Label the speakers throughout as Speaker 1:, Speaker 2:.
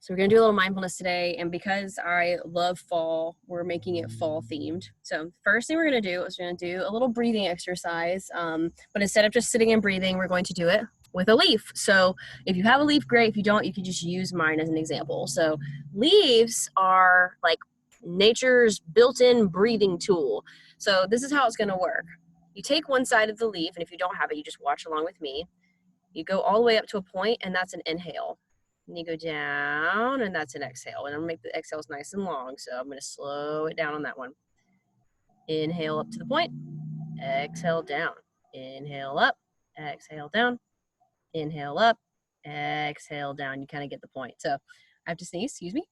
Speaker 1: So we're gonna do a little mindfulness today, and because I love fall, we're making it fall themed. So first thing we're gonna do is we're gonna do a little breathing exercise, but instead of just sitting and breathing, we're going to do it with a leaf. So if you have a leaf, great. If you don't, you can just use mine as an example. So leaves are like nature's built-in breathing tool. So this is how it's gonna work. You take one side of the leaf, and if you don't have it, you just watch along with me. You go all the way up to a point, and that's an inhale. And you go down, and that's an exhale. And I'm gonna make the exhales nice and long, so I'm gonna slow it down on that one. Inhale up to the point, exhale down. Inhale up, exhale down. Inhale up, exhale down. You kind of get the point. So I have to sneeze, excuse me.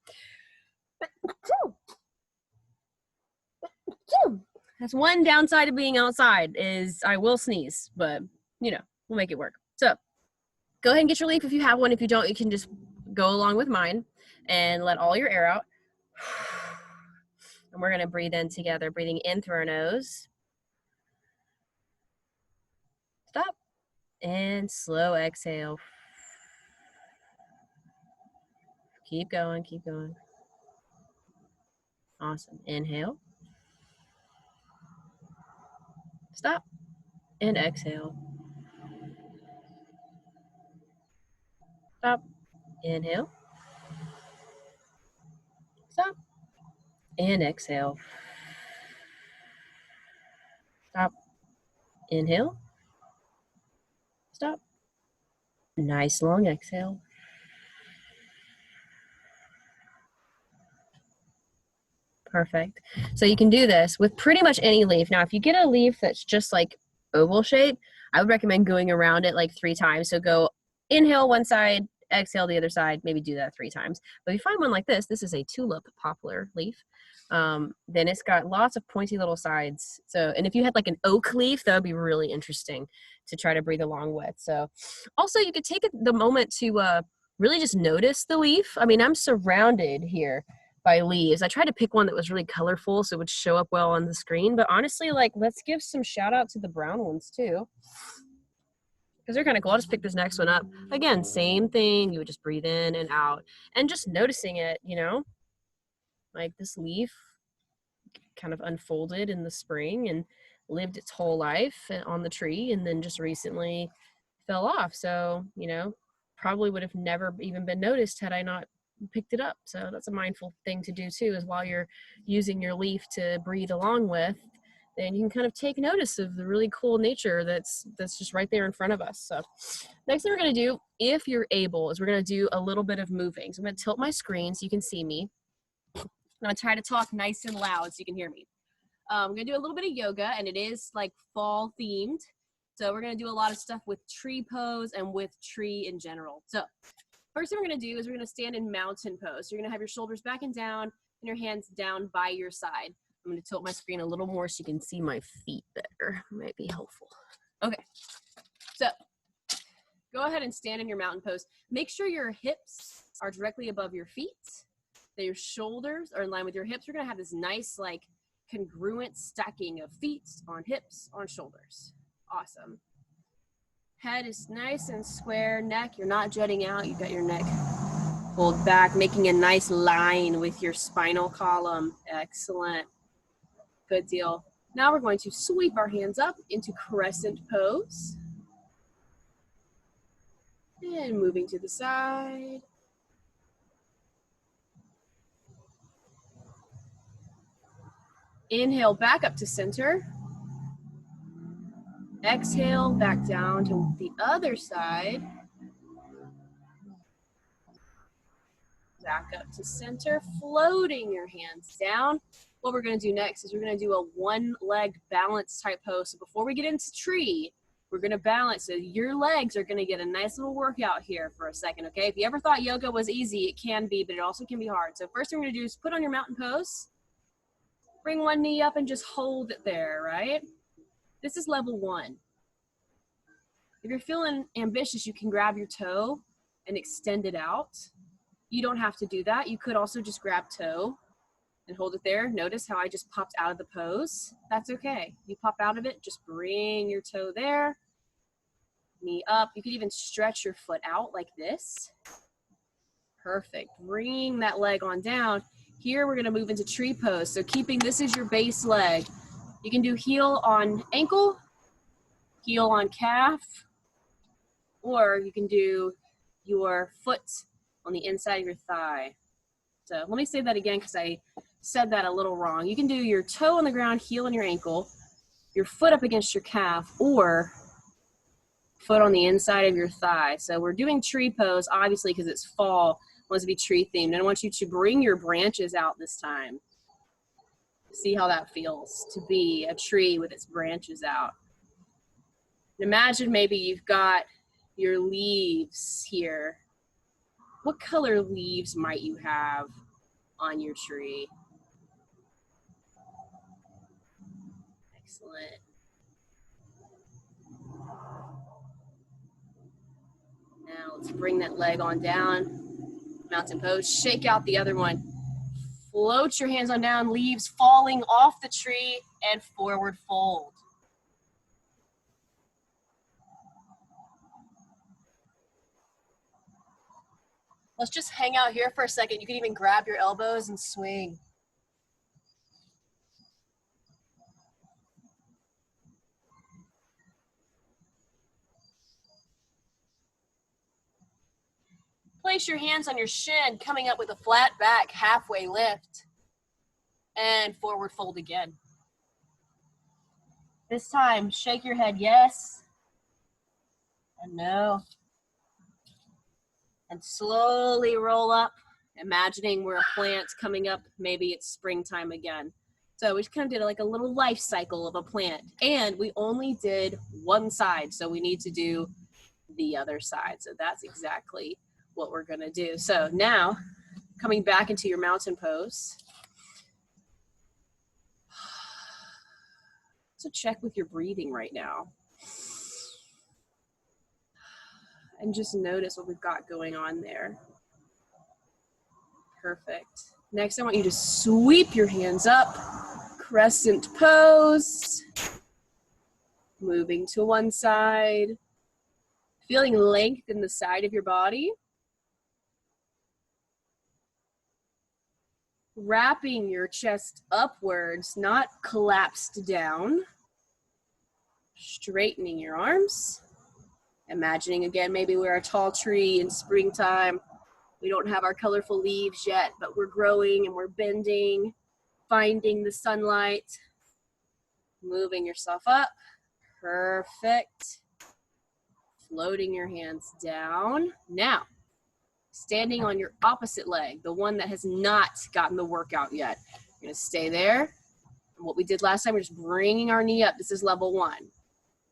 Speaker 1: That's one downside of being outside is I will sneeze, but you know, we'll make it work. So go ahead and get your leaf if you have one. If you don't, you can just go along with mine and let all your air out. And we're going to breathe in together, breathing in through our nose. Stop. And slow exhale. Keep going, keep going. Awesome. Inhale. Stop. And exhale. Stop. Inhale. Stop. And exhale. Stop. Inhale. Stop. Nice long exhale. Perfect. So you can do this with pretty much any leaf. Now, if you get a leaf that's just like oval shape, I would recommend going around it like 3 times. So go inhale one side, exhale the other side, maybe do that 3 times. But if you find one like this is a tulip poplar leaf. Then it's got lots of pointy little sides. So, and if you had like an oak leaf, that would be really interesting to try to breathe along with. So also you could take the moment to really just notice the leaf. I mean, I'm surrounded here by leaves. I tried to pick one that was really colorful so it would show up well on the screen, but honestly, like, let's give some shout out to the brown ones too, because they're kind of cool. I'll just pick this next one up. Again, same thing. You would just breathe in and out and just noticing it, you know, like this leaf kind of unfolded in the spring and lived its whole life on the tree and then just recently fell off. So, you know, probably would have never even been noticed had I not picked it up. So that's a mindful thing to do too, is while you're using your leaf to breathe along with, then you can kind of take notice of the really cool nature that's just right there in front of us. So next thing we're going to do, if you're able, is we're going to do a little bit of moving. So I'm going to tilt my screen so you can see me. I'm going to try to talk nice and loud so you can hear me. I'm going to do a little bit of yoga, and it is like fall themed. So we're going to do a lot of stuff with tree pose and with tree in general. So first thing we're going to do is we're going to stand in mountain pose. So you're going to have your shoulders back and down and your hands down by your side. I'm going to tilt my screen a little more so you can see my feet better. Might be helpful. Okay. So go ahead and stand in your mountain pose. Make sure your hips are directly above your feet, that your shoulders are in line with your hips. We're going to have this nice, like, congruent stacking of feet on hips on shoulders. Awesome. Head is nice and square. Neck, you're not jutting out. You've got your neck pulled back, making a nice line with your spinal column. Excellent. Good deal. Now we're going to sweep our hands up into Crescent Pose. And moving to the side. Inhale back up to center. Exhale back down to the other side. Back up to center, floating your hands down. What we're going to do next is we're going to do a one-leg balance type pose. So before we get into tree, we're going to balance. So your legs are going to get a nice little workout here for a second, okay? If you ever thought yoga was easy, it can be, but it also can be hard. So first thing we're going to do is put on your mountain pose. Bring one knee up and just hold it there, right? This is level 1. If you're feeling ambitious, you can grab your toe and extend it out. You don't have to do that. You could also just grab toe and hold it there. Notice how I just popped out of the pose. That's okay. You pop out of it, just bring your toe there, knee up. You could even stretch your foot out like this. Perfect. Bringing that leg on down. Here we're going to move into tree pose. So keeping this as your base leg. You can do heel on ankle, heel on calf, or you can do your foot on the inside of your thigh. So let me say that again because I said that a little wrong. You can do your toe on the ground, heel on your ankle, your foot up against your calf, or foot on the inside of your thigh. So we're doing tree pose, obviously, because it's fall. It wants to be tree themed. And I want you to bring your branches out this time. See how that feels to be a tree with its branches out. Imagine maybe you've got your leaves here. What color leaves might you have on your tree? Excellent. Now let's bring that leg on down. Mountain pose. Shake out the other one. Float your hands on down, leaves falling off the tree, and forward fold. Let's just hang out here for a second. You can even grab your elbows and swing. Place your hands on your shin, coming up with a flat back, halfway lift, and forward fold again. This time, shake your head yes and no. And slowly roll up, imagining we're a plant coming up. Maybe it's springtime again. So we just kind of did like a little life cycle of a plant. And we only did one side, so we need to do the other side. So that's exactly what we're gonna do. So now, coming back into your mountain pose. So check with your breathing right now. And just notice what we've got going on there. Perfect. Next, I want you to sweep your hands up. Crescent pose. Moving to one side. Feeling length in the side of your body. Wrapping your chest upwards, not collapsed down. Straightening your arms. Imagining again, maybe we're a tall tree in springtime. We don't have our colorful leaves yet, but we're growing and we're bending, finding the sunlight, moving yourself up. Perfect. Floating your hands down. Now, standing on your opposite leg, the one that has not gotten the workout yet. You're gonna stay there. And what we did last time, we're just bringing our knee up. This is level 1.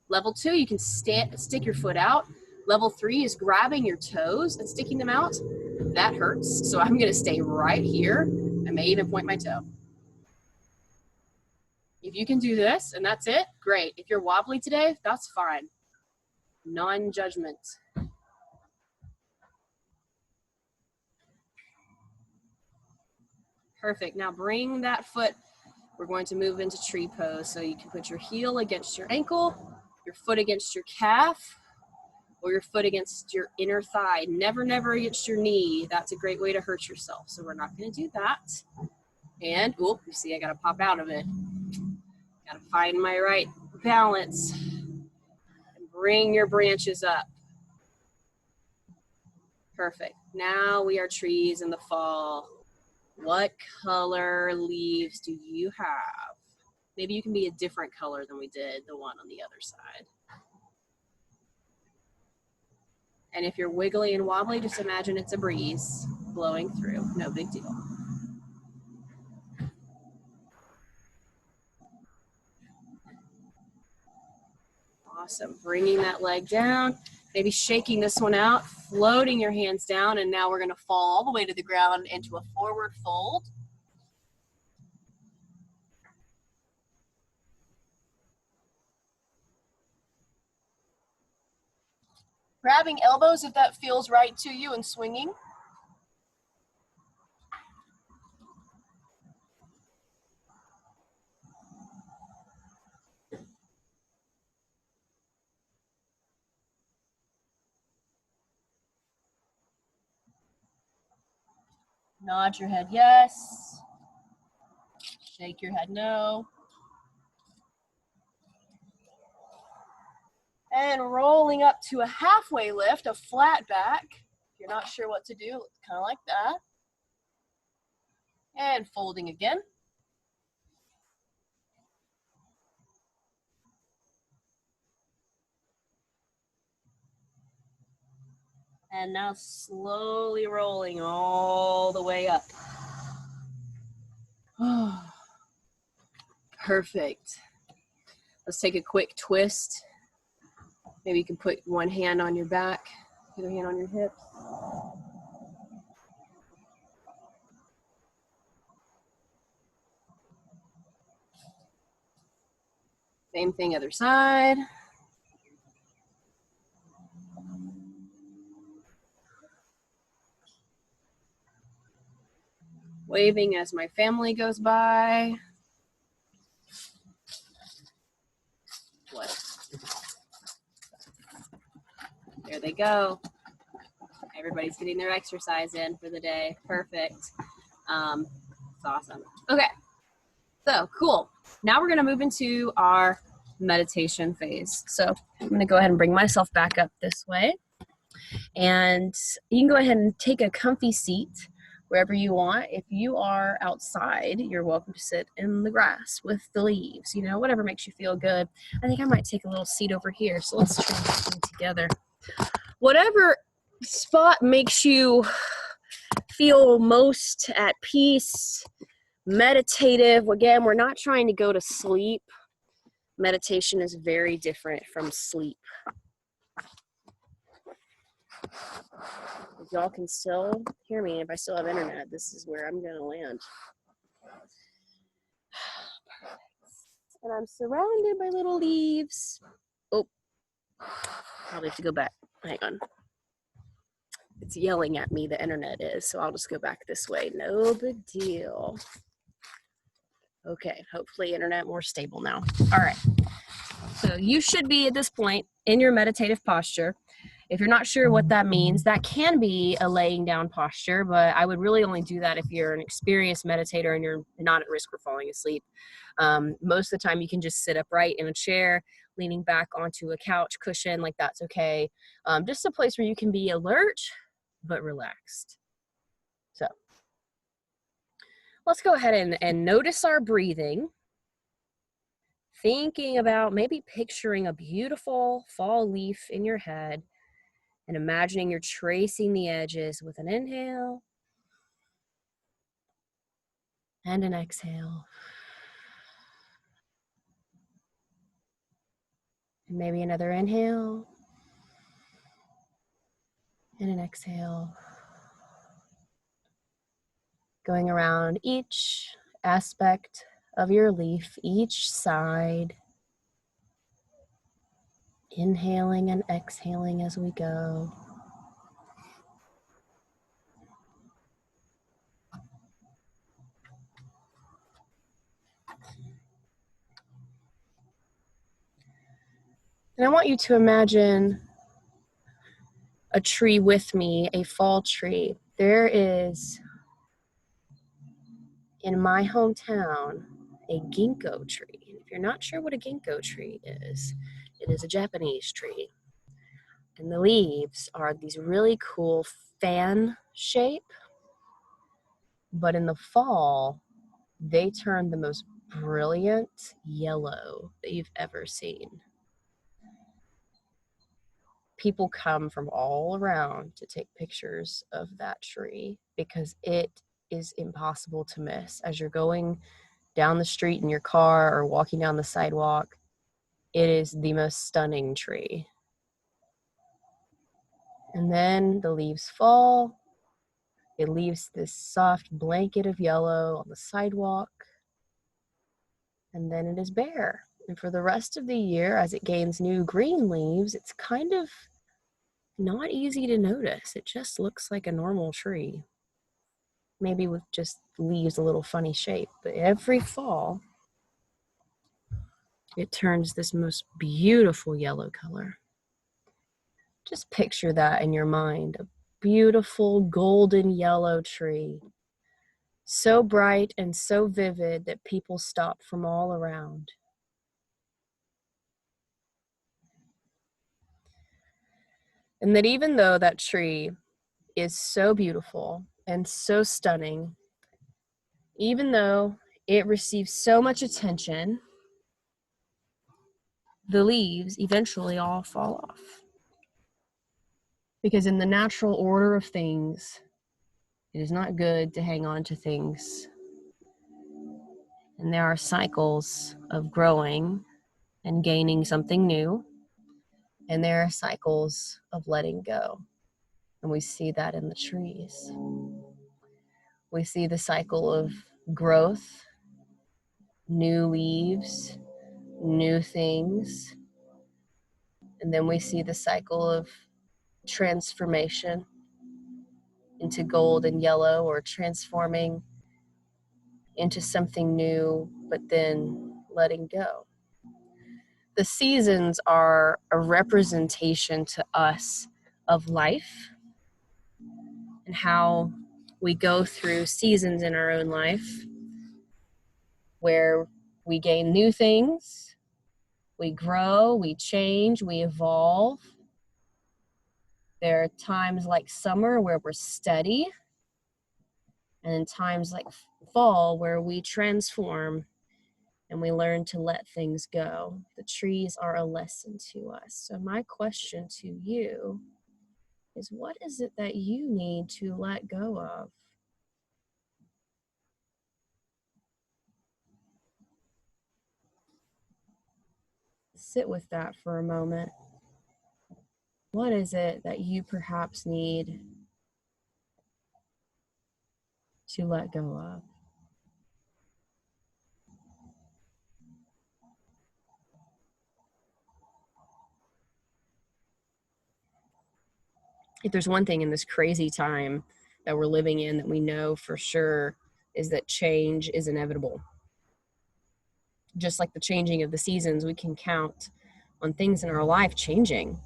Speaker 1: Level 2, you can stick your foot out. Level 3 is grabbing your toes and sticking them out. That hurts, so I'm gonna stay right here. I may even point my toe. If you can do this and that's it, great. If you're wobbly today, that's fine. Non-judgment. Perfect. Now bring that foot. We're going to move into tree pose. So you can put your heel against your ankle, your foot against your calf, or your foot against your inner thigh. Never, never against your knee. That's a great way to hurt yourself. So we're not going to do that. And, oh, you see I got to pop out of it. Got to find my right balance. And bring your branches up. Perfect. Now we are trees in the fall. What color leaves do you have? Maybe you can be a different color than we did the one on the other side. And if you're wiggly and wobbly, just imagine it's a breeze blowing through. No big deal. Awesome. Bringing that leg down, maybe shaking this one out, floating your hands down, and now we're going to fall all the way to the ground into a forward fold. Grabbing elbows if that feels right to you and swinging. Nod your head yes. Shake your head no. And rolling up to a halfway lift, a flat back. If you're not sure what to do, kind of like that. And folding again. And now slowly rolling all the way up. Perfect. Let's take a quick twist. Maybe you can put one hand on your back, the other hand on your hip. Same thing, other side. Waving as my family goes by. What? There they go. Everybody's getting their exercise in for the day. Perfect. It's awesome. Okay, so cool. Now we're gonna move into our meditation phase. So I'm gonna go ahead and bring myself back up this way. And you can go ahead and take a comfy seat wherever you want. If you are outside, you're welcome to sit in the grass with the leaves, you know, whatever makes you feel good. I think I might take a little seat over here. So let's try this thing together. Whatever spot makes you feel most at peace, meditative. Again, we're not trying to go to sleep. Meditation is very different from sleep. If y'all can still hear me, if I still have internet, this is where I'm gonna land. And I'm surrounded by little leaves. Oh, probably have to go back. Hang on. It's yelling at me, the internet is, so I'll just go back this way. No big deal. Okay, hopefully internet more stable now. All right. So you should be at this point in your meditative posture. If you're not sure what that means, that can be a laying down posture, but I would really only do that if you're an experienced meditator and you're not at risk for falling asleep. Most of the time you can just sit upright in a chair, leaning back onto a couch cushion, like that's okay. Just a place where you can be alert, but relaxed. So let's go ahead and notice our breathing. Thinking about maybe picturing a beautiful fall leaf in your head and imagining you're tracing the edges with an inhale and an exhale. And maybe another inhale and an exhale. Going around each aspect of your leaf, each side. Inhaling and exhaling as we go. And I want you to imagine a tree with me, a fall tree. There is, in my hometown, a ginkgo tree. If you're not sure what a ginkgo tree is, it is a Japanese tree. And the leaves are these really cool fan shape, but in the fall, they turn the most brilliant yellow that you've ever seen. People come from all around to take pictures of that tree because it is impossible to miss. As you're going down the street in your car or walking down the sidewalk, it is the most stunning tree. And then the leaves fall. It leaves this soft blanket of yellow on the sidewalk. And then it is bare. And for the rest of the year, as it gains new green leaves, it's kind of not easy to notice. It just looks like a normal tree. Maybe with just leaves a little funny shape. But every fall, it turns this most beautiful yellow color. Just picture that in your mind, a beautiful golden yellow tree. so bright and so vivid that people stop from all around. And that even though that tree is so beautiful and so stunning, even though it receives so much attention, the leaves eventually all fall off. Because in the natural order of things, it is not good to hang on to things. And there are cycles of growing and gaining something new, and there are cycles of letting go. And we see that in the trees. We see the cycle of growth, new leaves, new things, and then we see the cycle of transformation into gold and yellow, or transforming into something new, but then letting go. The seasons are a representation to us of life and how we go through seasons in our own life where we gain new things, we grow, we change, we evolve. There are times like summer where we're steady, and in times like fall where we transform and we learn to let things go. The trees are a lesson to us. So my question to you is, what is it that you need to let go of? Sit with that for a moment. What is it that you perhaps need to let go of? If there's one thing in this crazy time that we're living in that we know for sure, is that change is inevitable. Just like the changing of the seasons, we can count on things in our life changing.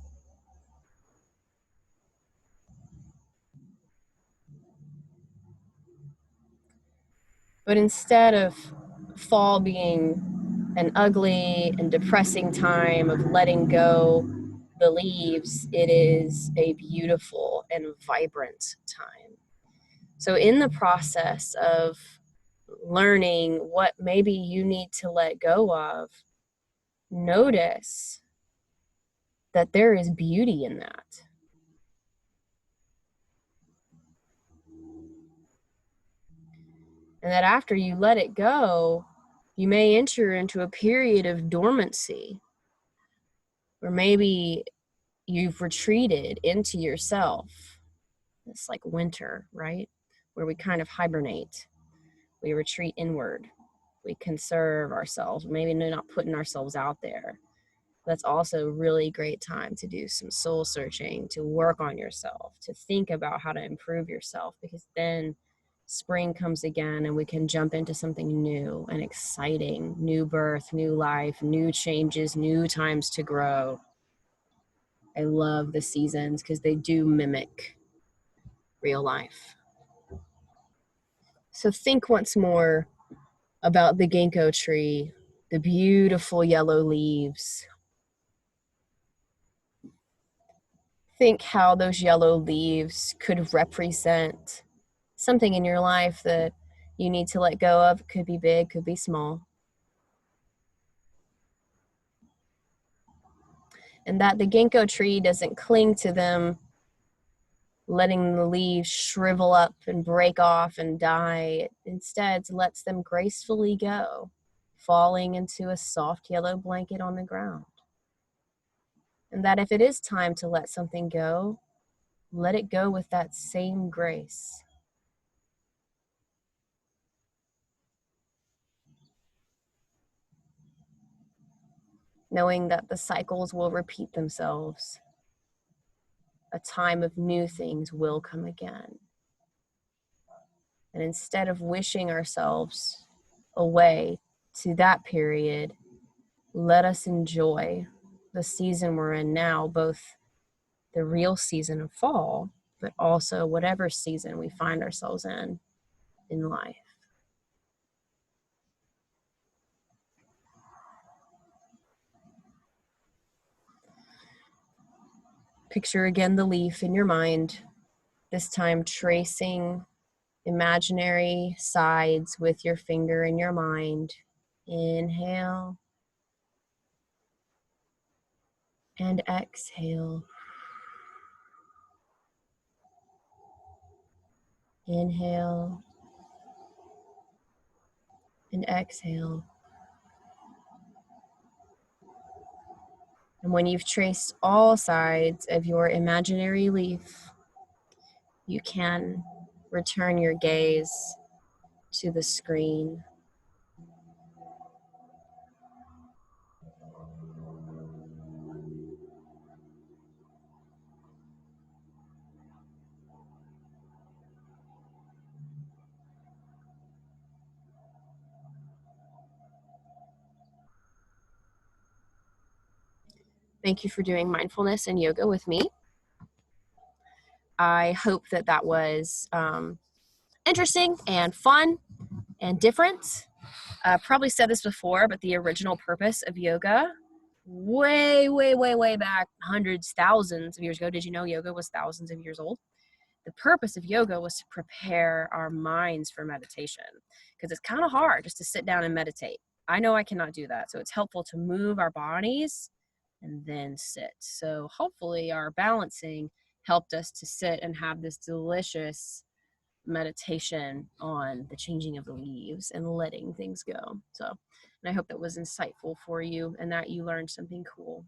Speaker 1: But instead of fall being an ugly and depressing time of letting go the leaves, it is a beautiful and vibrant time. So in the process of learning what maybe you need to let go of, notice that there is beauty in that. And that after you let it go, you may enter into a period of dormancy, or maybe you've retreated into yourself. It's like winter, right? Where we kind of hibernate. We retreat inward. We conserve ourselves, maybe not putting ourselves out there. That's also a really great time to do some soul searching, to work on yourself, to think about how to improve yourself, because then spring comes again and we can jump into something new and exciting, new birth, new life, new changes, new times to grow. I love the seasons because they do mimic real life. So think once more about the ginkgo tree, the beautiful yellow leaves. Think how those yellow leaves could represent something in your life that you need to let go of. It could be big, could be small. And that the ginkgo tree doesn't cling to them, letting the leaves shrivel up and break off and die. It instead lets them gracefully go, falling into a soft yellow blanket on the ground. And that if it is time to let something go, let it go with that same grace. Knowing that the cycles will repeat themselves. A time of new things will come again. And instead of wishing ourselves away to that period, let us enjoy the season we're in now, both the real season of fall, but also whatever season we find ourselves in life. Picture again the leaf in your mind, this time tracing imaginary sides with your finger in your mind. Inhale and exhale. Inhale and exhale. And when you've traced all sides of your imaginary leaf, you can return your gaze to the screen. Thank you for doing mindfulness and yoga with me. I hope that that was interesting and fun and different. Probably said this before, but the original purpose of yoga, way back, hundreds, thousands of years ago. Did you know yoga was thousands of years old? The purpose of yoga was to prepare our minds for meditation, because it's kind of hard just to sit down and meditate. I know I cannot do that. So it's helpful to move our bodies and then sit. So hopefully our balancing helped us to sit and have this delicious meditation on the changing of the leaves and letting things go. So, and I hope that was insightful for you and that you learned something cool.